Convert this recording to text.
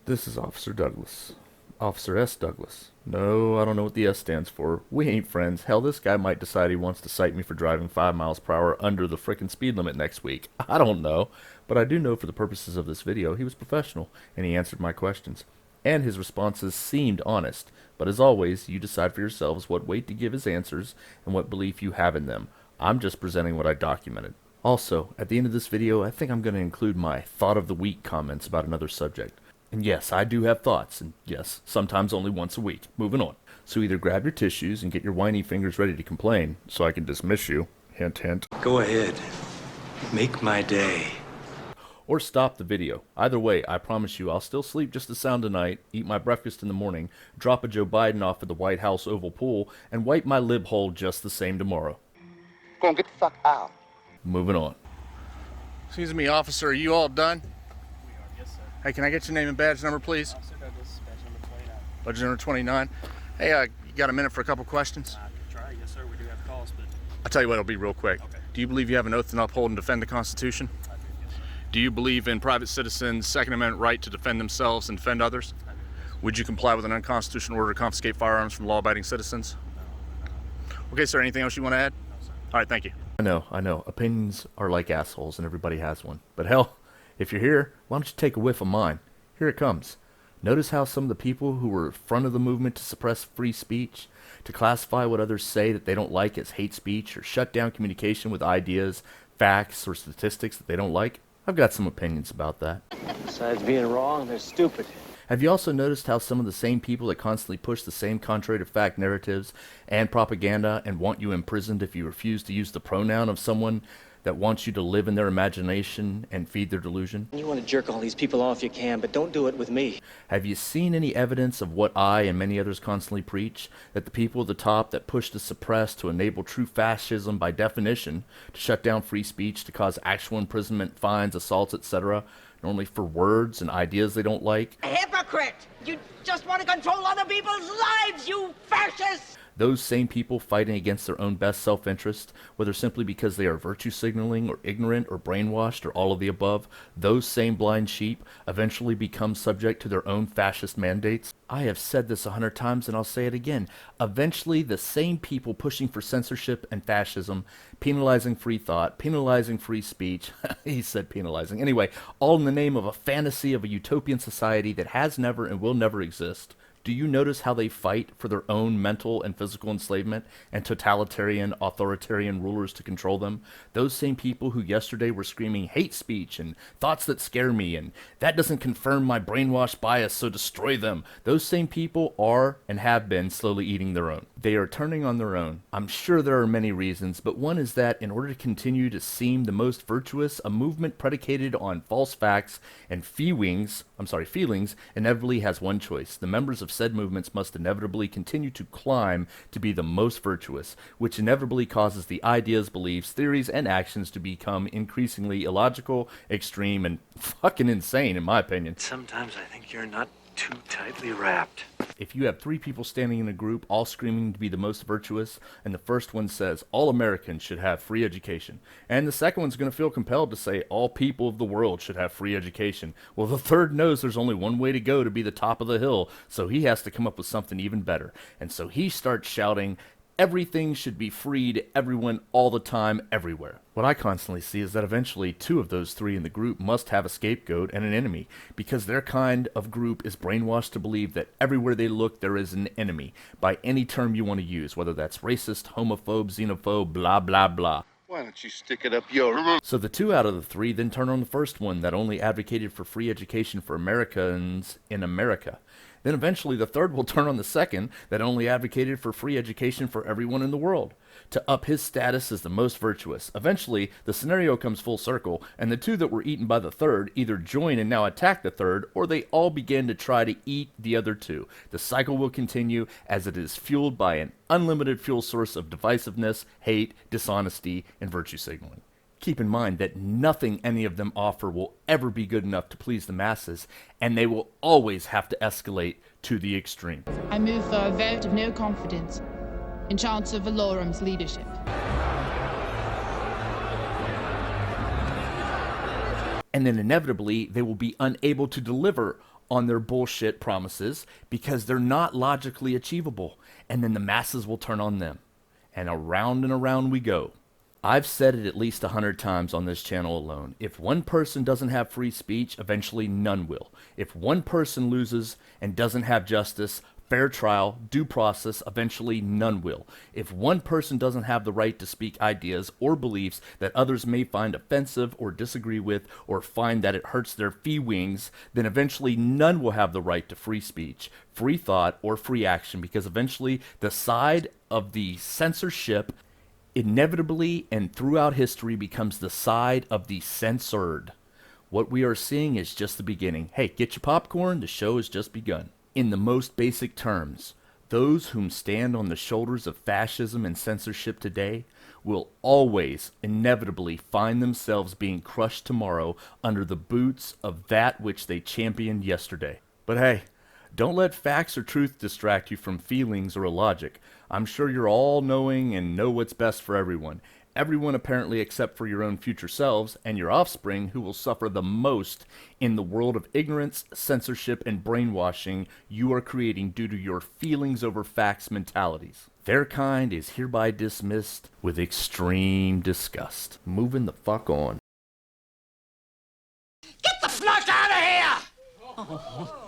This is Officer Douglas. Officer S. Douglas. No, I don't know what the S stands for. We ain't friends. Hell, this guy might decide he wants to cite me for driving 5 miles per hour under the frickin' speed limit next week. I don't know. But I do know for the purposes of this video, he was professional, and he answered my questions. And his responses seemed honest. But as always, you decide for yourselves what weight to give his answers and what belief you have in them. I'm just presenting what I documented. Also, at the end of this video, I think I'm going to include my Thought of the Week comments about another subject. And yes, I do have thoughts, and yes, sometimes only once a week. Moving on. So either grab your tissues and get your whiny fingers ready to complain, so I can dismiss you. Hint, hint. Go ahead. Make my day. Or stop the video. Either way, I promise you I'll still sleep just as sound tonight, eat my breakfast in the morning, drop a Joe Biden off at the White House Oval Pool, and wipe my lib hole just the same tomorrow. Go on, get the fuck out. Moving on. Excuse me, officer, are you all done? Yes, sir. Hey, can I get your name and badge number, please? Officer Douglas, badge number 29. Badge number 29. Hey, you got a minute for a couple questions? I could try, yes, sir. We do have calls, but I'll tell you what, it'll be real quick. Okay. Do you believe you have an oath to uphold and defend the Constitution? I do, yes, sir. Do you believe in private citizens' Second Amendment right to defend themselves and defend others? I do, yes, sir. Would you comply with an unconstitutional order to confiscate firearms from law-abiding citizens? Okay, sir, anything else you want to add? No, sir. All right, thank you. I know. Opinions are like assholes and everybody has one. But hell, if you're here, why don't you take a whiff of mine? Here it comes. Notice how some of the people who were front of the movement to suppress free speech, to classify what others say that they don't like as hate speech, or shut down communication with ideas, facts, or statistics that they don't like? I've got some opinions about that. Besides being wrong, they're stupid. Have you also noticed how some of the same people that constantly push the same contrary to fact narratives and propaganda and want you imprisoned if you refuse to use the pronoun of someone that wants you to live in their imagination and feed their delusion? You want to jerk all these people off, you can, but don't do it with me. Have you seen any evidence of what I and many others constantly preach? That the people at the top that push to suppress, to enable true fascism by definition, to shut down free speech, to cause actual imprisonment, fines, assaults, etc., normally for words and ideas they don't like? Hypocrite! You just want to control other people's lives, you fascist! Those same people fighting against their own best self-interest, whether simply because they are virtue signaling or ignorant or brainwashed or all of the above, those same blind sheep eventually become subject to their own fascist mandates. I have said this 100 times and I'll say it again. Eventually, the same people pushing for censorship and fascism, penalizing free thought, penalizing free speech, he said penalizing, anyway, all in the name of a fantasy of a utopian society that has never and will never exist. Do you notice how they fight for their own mental and physical enslavement and totalitarian, authoritarian rulers to control them? Those same people who yesterday were screaming hate speech and thoughts that scare me and that doesn't confirm my brainwashed bias, so destroy them. Those same people are and have been slowly eating their own. They are turning on their own. I'm sure there are many reasons, but one is that in order to continue to seem the most virtuous, a movement predicated on false facts and feelings inevitably has one choice. The members of said movements must inevitably continue to climb to be the most virtuous, which inevitably causes the ideas, beliefs, theories, and actions to become increasingly illogical, extreme, and fucking insane, in my opinion. Sometimes I think you're not too tightly wrapped. If you have 3 people standing in a group all screaming to be the most virtuous, and the first one says all Americans should have free education, and the second one's going to feel compelled to say all people of the world should have free education, well, the third knows there's only one way to go to be the top of the hill, so he has to come up with something even better. And so he starts shouting, everything should be free to everyone all the time, everywhere. What I constantly see is that eventually 2 of those 3 in the group must have a scapegoat and an enemy, because their kind of group is brainwashed to believe that everywhere they look there is an enemy, by any term you want to use, whether that's racist, homophobe, xenophobe, blah blah blah. Why don't you stick it up your... So the 2 out of the 3 then turn on the first one that only advocated for free education for Americans in America. Then eventually the third will turn on the second that only advocated for free education for everyone in the world, to up his status as the most virtuous. Eventually, the scenario comes full circle, and the 2 that were eaten by the third either join and now attack the third, or they all begin to try to eat the other 2. The cycle will continue as it is fueled by an unlimited fuel source of divisiveness, hate, dishonesty, and virtue signaling. Keep in mind that nothing any of them offer will ever be good enough to please the masses, and they will always have to escalate to the extreme. I move for a vote of no confidence in Chancellor Valorum's leadership. And then inevitably they will be unable to deliver on their bullshit promises because they're not logically achievable, and then the masses will turn on them. And around we go. I've said it at least 100 times on this channel alone. If one person doesn't have free speech, eventually none will. If one person loses and doesn't have justice, fair trial, due process, eventually none will. If one person doesn't have the right to speak ideas or beliefs that others may find offensive or disagree with or find that it hurts their feelings, then eventually none will have the right to free speech, free thought, or free action, because eventually the side of the censorship inevitably and throughout history becomes the side of the censored. What we are seeing is just the beginning. Hey, get your popcorn, the show has just begun. In the most basic terms, those whom stand on the shoulders of fascism and censorship today will always inevitably find themselves being crushed tomorrow under the boots of that which they championed yesterday. But hey, don't let facts or truth distract you from feelings or logic. I'm sure you're all knowing and know what's best for everyone. Everyone apparently except for your own future selves and your offspring, who will suffer the most in the world of ignorance, censorship, and brainwashing you are creating due to your feelings over facts mentalities. Their kind is hereby dismissed with extreme disgust. Moving the fuck on. Get the fuck out of here!